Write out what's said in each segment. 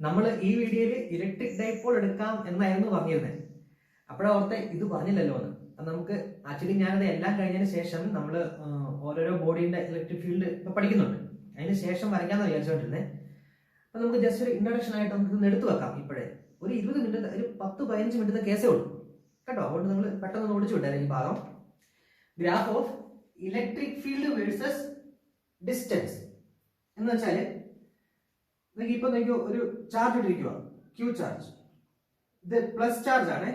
നമ്മൾ ഈ വീഡിയോയിൽ ഇലക്ട്രിക് ഡൈപോൾ എടുക്കാം എന്നായിരുന്നു പറഞ്ഞിരുന്നത്. അപ്പോഴോർത്തെ ഇത് പറഞ്ഞില്ലല്ലോ എന്ന്. നമുക്ക് ആക്ച്വലി ഞാനത് എല്ലാം കഴിഞ്ഞതിന് ശേഷം നമ്മൾ ഓരോരോ ബോഡീന്റെ ഇലക്ട്രിക് ഫീൽഡ് ഇപ്പൊ പഠിക്കുന്നുണ്ട്. അതിന് ശേഷം വരയ്ക്കാന്ന് വിചാരിച്ചോണ്ടിരുന്നത്. അപ്പൊ നമുക്ക് ജസ്റ്റ് ഒരു ഇൻട്രൊഡക്ഷൻ ആയിട്ട് നമുക്ക് ഇത് എടുത്തു വെക്കാം. ഇപ്പോഴേ ഒരു 20 മിനിറ്റ്, ഒരു 10-15 മിനിറ്റ് കേസേ ഉള്ളൂ കേട്ടോ. അതുകൊണ്ട് നിങ്ങൾ പെട്ടെന്ന് ഓടിച്ചു വിട്ടാൽ ഈ ഭാഗം. Graph of electric field versus distance എന്ന് വെച്ചാൽ ഇപ്പൊ നിങ്ങൾക്ക് ഒരു ചാർജ് ഇട്ടിരിക്കുക, ക്യൂ ചാർജ്. ഇത് പ്ലസ് ചാർജ് ആണ്.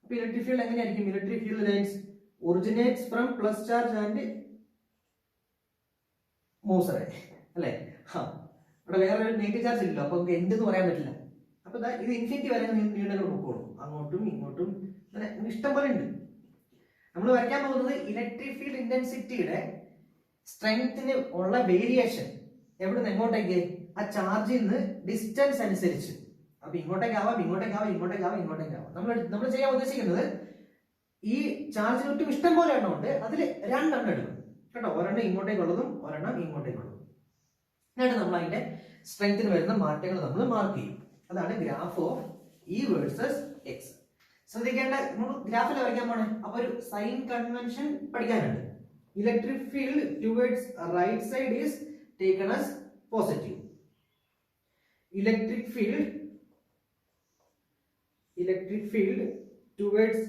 അപ്പൊ ഇലക്ട്രിക് ഫീൽഡ് എങ്ങനെയായിരിക്കും? Electric field lines originates from plus charge and moves away അല്ലേ? ഇവിടെ വേറെ ഒരു നെഗറ്റീവ് ചാർജ് ഇല്ലല്ലോ, അപ്പൊ നമുക്ക് എന്തെന്ന് പറയാൻ പറ്റില്ല. അപ്പൊ ഇത് ഇൻഫിനിറ്റി വരെ നീണ്ടങ്ങൾ പൊക്കോളും, അങ്ങോട്ടും ഇങ്ങോട്ടും അങ്ങനെ ഇഷ്ടം പോലെ ഉണ്ട്. നമ്മൾ വരയ്ക്കാൻ പോകുന്നത് ഇലക്ട്രിക് ഫീൽഡ് ഇന്റൻസിറ്റിയുടെ സ്ട്രെങ്ത്തിന് ഉള്ള വേരിയേഷൻ എവിടുന്ന് എങ്ങോട്ടേക്ക്, ആ ചാർജിൽ നിന്ന് ഡിസ്റ്റൻസ് അനുസരിച്ച്. അപ്പൊ ഇങ്ങോട്ടേക്കാവാം, ഇങ്ങോട്ടേക്കാവാം, ഇങ്ങോട്ടേക്കാവാം, ഇങ്ങോട്ടേക്കാവാം. നമ്മൾ ചെയ്യാൻ ഉദ്ദേശിക്കുന്നത് ഈ ചാർജിന് ചുറ്റും ഇഷ്ടം പോലെ എണ്ണം ഉണ്ട്, അതിൽ 2 എണ്ണം എടുക്കും കേട്ടോ. ഒരെണ്ണം ഇങ്ങോട്ടേക്കുള്ളതും ഒരെണ്ണം ഇങ്ങോട്ടേക്കുള്ളതും. എന്നിട്ട് നമ്മൾ അതിന്റെ സ്ട്രെങ്ത്തിന് വരുന്ന മാറ്റങ്ങൾ നമ്മൾ മാർക്ക് ചെയ്യും. അതാണ് graph of E versus x. ശ്രദ്ധിക്കേണ്ട, നമ്മൾ ഗ്രാഫിൽ വരയ്ക്കാൻ പോണേ. അപ്പൊ ഒരു സൈൻ കൺവെൻഷൻ പഠിക്കാനുണ്ട്. Electric field towards right side is taken as positive. Electric field towards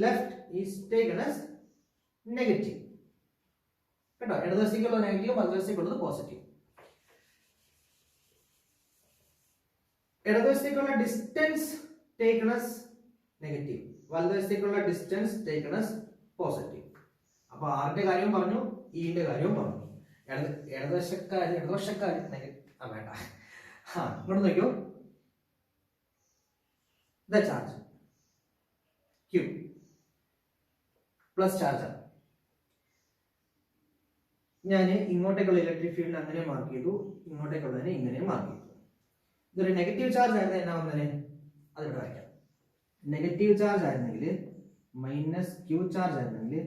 left is taken as negative. കേട്ടോ, ഇടതുവശത്തേക്കുള്ളത് നെഗറ്റീവ്, വലതുവശത്തേക്കുള്ളത് പോസിറ്റീവ്. ഇടതുവശത്തേക്കുള്ള ഡിസ്റ്റൻസ് ടേക്കൺ ആസ് നെഗറ്റീവ്, വലതുവശത്തേക്കുള്ള ഡിസ്റ്റൻസ് ടേക്കൺ ആസ് പോസിറ്റീവ്. അപ്പൊ ആറിന്റെ കാര്യം പറഞ്ഞു, ഇന്റെ കാര്യവും പറഞ്ഞു. ഇടതുവശക്കാര് വേണ്ട. ഇങ്ങോട്ട് നോക്കിയോ, the charge Q plus charge ആണ്. ഞാൻ ഇങ്ങോട്ടേക്കുള്ള ഇലക്ട്രിക് ഫീൽഡ് അങ്ങനെ മാർക്ക് ചെയ്തു, ഇങ്ങോട്ടേക്കുള്ളതിനെ ഇങ്ങനെ മാർക്ക് ചെയ്തു. ഇതൊരു നെഗറ്റീവ് ചാർജ് ആയിരുന്നു എന്നാ വന്നതിന്, അതിവിടെ വരയ്ക്കാം. നെഗറ്റീവ് ചാർജ് ആയിരുന്നെങ്കിൽ മൈനസ് ക്യൂ ചാർജ് ആയിരുന്നെങ്കിൽ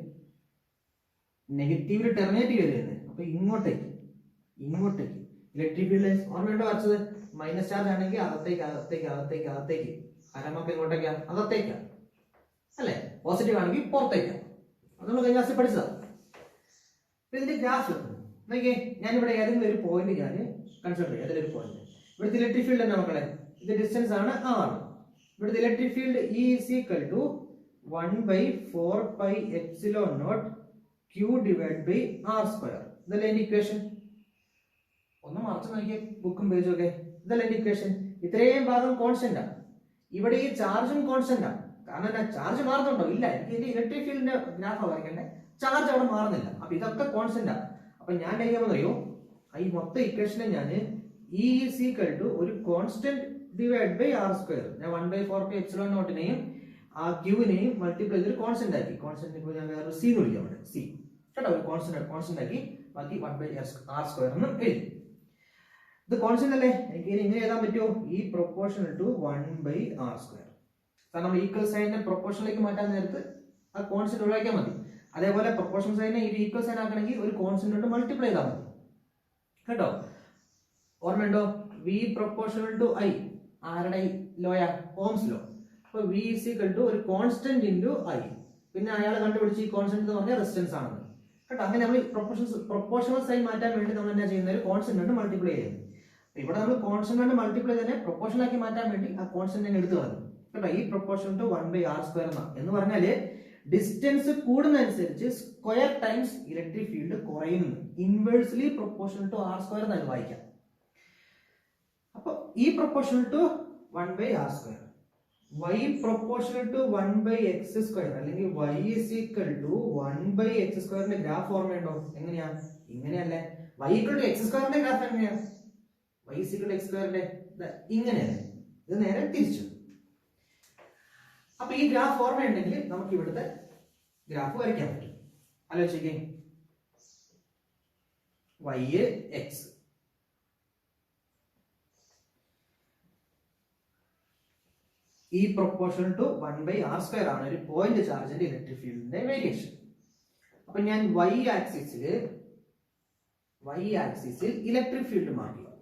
നെഗറ്റീവിൽ ടെർമിനേറ്റ് ചെയ്ത്, അപ്പൊ ഇങ്ങോട്ടേക്ക് ഇലക്ട്രിക് ഫീൽഡ് ഓർമ്മയുണ്ടോ വരച്ചത്? മൈനസ് ചാർജ് ആണെങ്കിൽ അകത്തേക്ക് ആരമൊക്കെ ഇങ്ങോട്ടേക്കാ, അകത്തേക്കാ അല്ലെ? പോസിറ്റീവ് ആണെങ്കിൽ പുറത്തേക്കാ. അത് നമ്മൾ കഴിഞ്ഞ ക്ലാസ്സിൽ പഠിച്ചതാ. ഇതിന്റെ ഗ്രാഫ് നോക്കിയേ, ഞാനിവിടെ ഏതെങ്കിലും ഒരു പോയിന്റ് ഞാൻ കൺസിഡർ ചെയ്യാം. ഏതൊരു പോയിന്റ്, ഇവിടുത്തെ ഇലക്ട്രിക് ഫീൽഡ് എന്നാ മക്കളെ? ഇത് ഡിസ്റ്റൻസ് ആണ്, ആണ്. ഇവിടുത്തെ electric field E is equal to 1/4πε0 Q divided by R square. ഇതല്ലേ എന്റെ ഇക്വേഷൻ? ഒന്ന് മറച്ചു നോക്കിയ ബുക്കും പേജും ഒക്കെ. ഇതല്ലേ എന്റെ ഇക്വേഷൻ? ഇത്രയും ഭാഗം കോൺസ്റ്റന്റ് ആണ്. ഇവിടെ ഈ ചാർജും കോൺസ്റ്റന്റ് ആണ്. കാരണം എന്താ, ചാർജ് മാറുന്നുണ്ടോ? ഇല്ല. എനിക്ക് എന്റെ ഇലക്ട്രിക് ഫീൽഡിന്റെ ഗ്രാഫ് വരയ്ക്കണ്ടേ, ചാർജ് അവിടെ മാറുന്നില്ല. അപ്പൊ ഇതൊക്കെ കോൺസ്റ്റന്റ് ആണ്. അപ്പൊ ഞാൻ അറിയോ, ഈ മൊത്തം ഇക്വേഷനെ ഞാൻ E is equal to ഒരു constant divide by R square. ഞാൻ 1/4πε0 ആ ക്യൂവിനെയും മൾട്ടിപ്ലൈ ചെയ്തൊരു കോൺസ്റ്റന്റ് ആക്കി. കോൺസ്റ്റന്റ് ഞാൻ വേറെ സി എന്ന് വിളിക്കാം, അവിടെ സി കേട്ടോ. ഒരു കോൺസ്റ്റന്റ് ആക്കി ബാക്കി 1/r സ്ക്വയർ എന്ന് എഴുതി. ഇത് കോൺസ്റ്റന്റ് അല്ലേ, എനിക്ക് ഇങ്ങനെ എഴുതാൻ പറ്റുമോ? ഈ പ്രൊപ്പോർഷണൽ ടു 1/r സ്ക്വയർ. കാരണം നമ്മൾ ഈക്വൽ സൈനിനെ പ്രൊപ്പോർഷനിലേക്ക് മാറ്റാൻ നേരത്ത് ആ കോൺസ്റ്റന്റ് ഒഴിവാക്കിയാൽ മതി. അതേപോലെ പ്രൊപ്പോർഷൻ സൈനെ ഈ ഈക്വൽ സൈൻ ആക്കണമെങ്കിൽ ഒരു കോൺസ്റ്റന്റ് കൊണ്ട് മൾട്ടിപ്ലൈ ചെയ്താൽ മതി കേട്ടോ. ഓർമ്മയുണ്ടോ? വി പ്രൊപ്പോർഷണൽ ടു ഐ, ആരുടെ ലോയാ? Ohm's law. അപ്പൊ വി ഈസ് ഈക്വൽ ടു ഒരു കോൺസ്റ്റന്റ് ഇൻറ്റു ഐ. പിന്നെ അയാൾ കണ്ടുപിടിച്ച് ഈ കോൺസ്റ്റന്റ് എന്ന് പറഞ്ഞാൽ റെസിസ്റ്റൻസ് ആണെന്ന് കേട്ടോ. അങ്ങനെ നമ്മൾ പ്രൊപ്പോർഷണൽ സൈൻ മാറ്റാൻ വേണ്ടി നമ്മൾ എന്നാ ചെയ്യുന്നത്? ഒരു കോൺസ്റ്റന്റ് കൊണ്ട് മൾട്ടിപ്ലൈ ചെയ്യുന്നത്. ഇവിടെ നമ്മൾ കോൺസ്റ്റന്റ് കൊണ്ട് മൾട്ടിപ്ലൈ തന്നെ പ്രൊപ്പോർഷണൽ ആക്കി മാറ്റാൻ വേണ്ടി ആ കോൺസ്റ്റന്റ് എടുത്തു കളഞ്ഞു കേട്ടോ. ഈ പ്രൊപ്പോർഷൻ ടു 1/r സ്ക്വയർ എന്ന് പറഞ്ഞാല് ഡിസ്റ്റൻസ് കൂടുന്നതനുസരിച്ച് സ്ക്വയർ ടൈംസ് ഇലക്ട്രിക് ഫീൽഡ് കുറയുന്നു. Inversely proportional to r square എന്ന് വായിക്കാം. അപ്പൊ ഈ proportional to 1/r square, y proportional to 1/x square, അല്ലെങ്കിൽ y is equal to 1/x സ്ക്വയറിന്റെ ഗ്രാഫ് ഓർമ്മയുണ്ടോ? എങ്ങനെയാ? ഇങ്ങനെയല്ലേ? y equal to x സ്ക്വയറിന്റെ ഗ്രാഫ് എങ്ങനെയാ? y is equal to x സ്ക്വയറിന്റെ ഇങ്ങനെയല്ലേ? ഇത് നേരെ തിരിച്ചു. അപ്പൊ ഈ ഗ്രാഫ് ഓർമ്മയുണ്ടെങ്കിൽ നമുക്ക് ഇവിടുത്തെ ഗ്രാഫ് വരയ്ക്കാൻ പറ്റും. ആലോചിക്കേ, y x ഈ പ്രൊപ്പോർഷണൽ ടു 1/r സ്ക്വയർ ആണ് ഒരു പോയിന്റ് ചാർജിന്റെ ഇലക്ട്രിക് ഫീൽഡിന്റെ വേരിയേഷൻ. അപ്പൊ ഞാൻ y ആക്സിസിൽ ഇലക്ട്രിക് ഫീൽഡ് മാർക്ക് ചെയ്യാം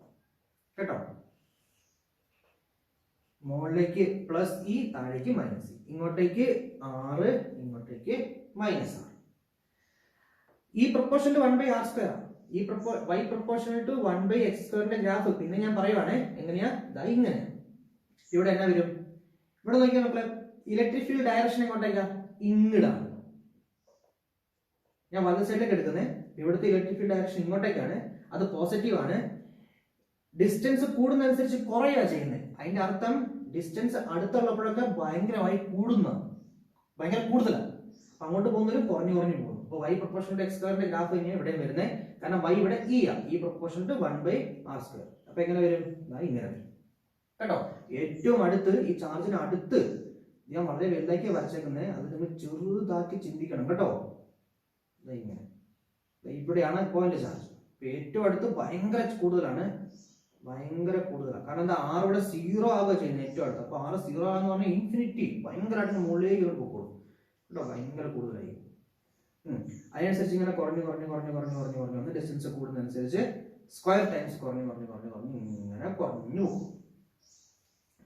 കേട്ടോ. മുകളിലേക്ക് പ്ലസ് ഇ, താഴേക്ക് മൈനസ് ഇ, ഇങ്ങോട്ടേക്ക് 6, ഇങ്ങോട്ടേക്ക് മൈനസ് 6. ഈ പ്രൊപ്പോർഷൻ ടു 1/r². ഈ y proportional to 1/x² graph പിന്നെ ഞാൻ പറയുവാണേ എങ്ങനെയാ, ഇതാ ഇങ്ങനെ. ഇവിടെ എന്നാ വരും? ഇവിടെ നോക്കിയാൽ മക്കളെ, ഇലക്ട്രിക് ഫീൽഡ് ഡയറക്ഷൻ എങ്ങോട്ടേക്കാ? ഇങ്ങടാണ്. ഞാൻ വലത് സൈഡിലേക്ക് എടുക്കുന്നത്. ഇവിടുത്തെ ഇലക്ട്രിക് ഫീൽഡ് ഡയറക്ഷൻ ഇങ്ങോട്ടേക്കാണ്, അത് പോസിറ്റീവ് ആണ്. ഡിസ്റ്റൻസ് കൂടുന്നതനുസരിച്ച് കുറയുക ചെയ്യുന്നത്. അതിന്റെ അർത്ഥം ഡിസ്റ്റൻസ് അടുത്തുള്ളപ്പോഴൊക്കെ ഭയങ്കരമായി ഭയങ്കര കൂടുതലാണ്. അപ്പൊ അങ്ങോട്ട് പോകുന്നതിലും കുറഞ്ഞു പോകും. അപ്പോൾ y proportion to x² graph തന്നെയാണ് ഇവിടെ വരുന്നത്. കാരണം y ഇവിടെ e ആ, ഈ പ്രൊപ്പോർഷൻ ടു 1/r². അപ്പൊ എങ്ങനെ വരും? ഇങ്ങനെ വരും കേട്ടോ. ഏറ്റവും അടുത്ത്, ഈ ചാർജിന് അടുത്ത് ഞാൻ വളരെ വലുതാക്കി വരച്ചേക്കുന്നത്, അത് നിങ്ങൾ ചെറുതാക്കി ചിന്തിക്കണം കേട്ടോ. ഇങ്ങനെ ഇവിടെയാണ് പോയിന്റ് ചാർജ്. ഏറ്റവും അടുത്ത് ഭയങ്കര കൂടുതലാണ്. കാരണം എന്താ, r ഇവിടെ 0 ആവുക ചെയ്യുന്നത് ഏറ്റവും അടുത്ത്. അപ്പൊ r 0 ആകുന്ന പറഞ്ഞാൽ ഇൻഫിനിറ്റി ഭയങ്കരമായിട്ട് മുകളിലേക്ക് പോയിക്കോളും കേട്ടോ, ഭയങ്കര കൂടുതലായി. അതിനനുസരിച്ച് ഇങ്ങനെ കുറഞ്ഞു വന്ന് ഡിസ്റ്റൻസ് കൂടുന്നതനുസരിച്ച് സ്ക്വയർ ടൈംസ് കുറഞ്ഞു ഇങ്ങനെ കുറഞ്ഞു പോകും.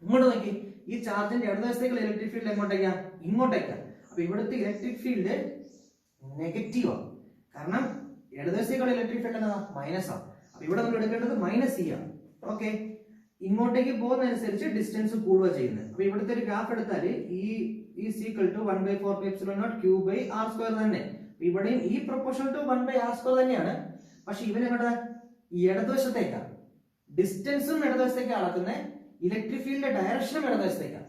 ഇങ്ങോട്ട് നോക്കി, ഈ ചാർജിന്റെ ഇടതുവശത്തേക്കുള്ള ഇലക്ട്രിക് ഫീൽഡ് എങ്ങോട്ടേക്കാ? ഇങ്ങോട്ടേക്കാ. അപ്പൊ ഇവിടുത്തെ ഇലക്ട്രിക് ഫീൽഡ് നെഗറ്റീവ് ആണ്. കാരണം ഇടതുവശത്തേക്കുള്ള ഇലക്ട്രിക് ഫീൽഡ് എന്താ? മൈനസ് ആണ്. അപ്പൊ ഇവിടെ നമ്മൾ എടുക്കേണ്ടത് -e ആണ്. ഓക്കെ, ഇങ്ങോട്ടേക്ക് പോകുന്നതനുസരിച്ച് ഡിസ്റ്റൻസ് കൂടുക ചെയ്യുന്നത്. അപ്പൊ ഇവിടുത്തെ ഒരു ഗ്രാഫ് എടുത്താൽ ഈ ഈക്വൽ ടു 1/4πε0 q/r² തന്നെ. ഇവിടെയും ഈ പ്രൊപ്പോർഷൻ ടു 1/r² തന്നെയാണ്. പക്ഷെ ഇവനെങ്ങോട്ട്? ഇടതുവശത്തേക്കാണ്. ഡിസ്റ്റൻസും ഇടതുവശത്തേക്ക് അളക്കുന്നത്, ഇലക്ട്രിക് ഫീൽഡിന്റെ ഡയറക്ഷനും ഇടതുവശത്തേക്കാണ്.